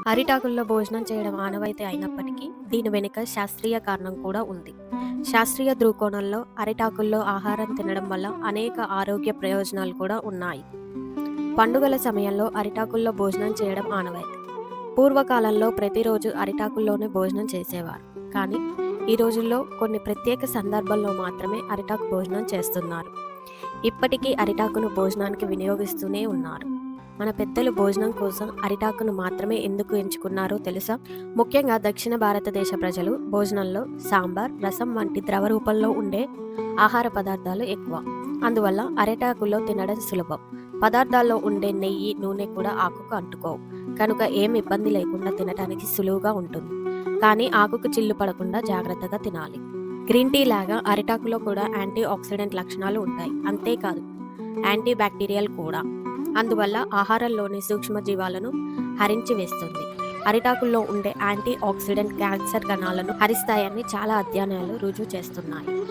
అరిటాకుల్లో భోజనం చేయడం ఆనవాయితీ అయినప్పటికీ దీని వెనుక శాస్త్రీయ కారణం కూడా ఉంది. శాస్త్రీయ దృక్కోణంలో అరిటాకుల్లో ఆహారం తినడం వల్ల అనేక ఆరోగ్య ప్రయోజనాలు కూడా ఉన్నాయి. పండుగల సమయంలో అరిటాకుల్లో భోజనం చేయడం ఆనవాయితీ. పూర్వకాలంలో ప్రతిరోజు అరిటాకుల్లోనే భోజనం చేసేవారు. కానీ ఈ రోజుల్లో కొన్ని ప్రత్యేక సందర్భాల్లో మాత్రమే అరిటాకు భోజనం చేస్తున్నారు. ఇప్పటికీ అరిటాకును భోజనానికి వినియోగిస్తూనే ఉన్నారు. మన పెద్దలు భోజనం కోసం అరిటాకును మాత్రమే ఎందుకు ఎంచుకున్నారో తెలుసా? ముఖ్యంగా దక్షిణ భారతదేశ ప్రజలు భోజనంలో సాంబార్, రసం వంటి ద్రవ రూపంలో ఉండే ఆహార పదార్థాలు ఎక్కువ. అందువల్ల అరిటాకులో తినడం సులభం. పదార్థాల్లో ఉండే నెయ్యి, నూనె కూడా ఆకుకు అంటుకోవు. కనుక ఏం ఇబ్బంది లేకుండా తినడానికి సులువుగా ఉంటుంది. కానీ ఆకుకు చిల్లు పడకుండా జాగ్రత్తగా తినాలి. గ్రీన్ టీ లాగా అరిటాకులో కూడా యాంటీ ఆక్సిడెంట్ లక్షణాలు ఉంటాయి. అంతేకాదు యాంటీ బ్యాక్టీరియల్ కూడా. అందువల్ల ఆహారంలోని సూక్ష్మజీవాలను హరించి వేస్తుంది. అరిటాకుల్లో ఉండే యాంటీ ఆక్సిడెంట్ క్యాన్సర్ కణాలను హరిస్తాయని చాలా అధ్యయనాలు రుజువు చేస్తున్నాయి.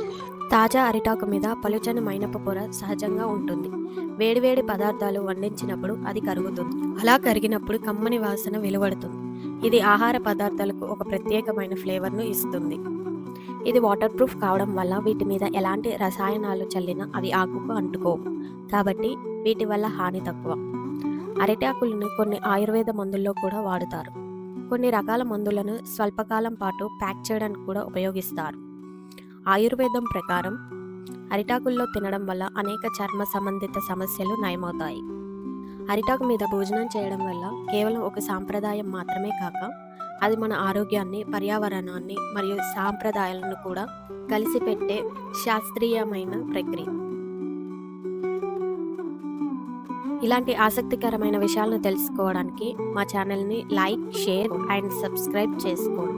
తాజా అరిటాకు మీద పలుచని మైనపు పొర సహజంగా ఉంటుంది. వేడివేడి పదార్థాలు వండించినప్పుడు అది కరుగుతుంది. అలా కరిగినప్పుడు కమ్మని వాసన వెలువడుతుంది. ఇది ఆహార పదార్థాలకు ఒక ప్రత్యేకమైన ఫ్లేవర్ను ఇస్తుంది. ఇది వాటర్ ప్రూఫ్ కావడం వల్ల వీటి మీద ఎలాంటి రసాయనాలు చల్లినా అవి ఆకుకు అంటుకోవు. కాబట్టి వీటి వల్ల హాని తక్కువ. అరిటాకులను కొన్ని ఆయుర్వేద మందుల్లో కూడా వాడుతారు. కొన్ని రకాల మందులను స్వల్పకాలం పాటు ప్యాక్ చేయడానికి కూడా ఉపయోగిస్తారు. ఆయుర్వేదం ప్రకారం అరిటాకుల్లో తినడం వల్ల అనేక చర్మ సంబంధిత సమస్యలు నయమవుతాయి. అరిటాకు మీద భోజనం చేయడం వల్ల కేవలం ఒక సాంప్రదాయం మాత్రమే కాక అది మన ఆరోగ్యాన్ని, పర్యావరణాన్ని మరియు సాంప్రదాయాలను కూడా కలిసిపెట్టే శాస్త్రీయమైన ప్రక్రియ. ఇలాంటి ఆసక్తికరమైన విషయాలను తెలుసుకోవడానికి మా ఛానల్ని లైక్, షేర్ అండ్ సబ్స్క్రైబ్ చేసుకోండి.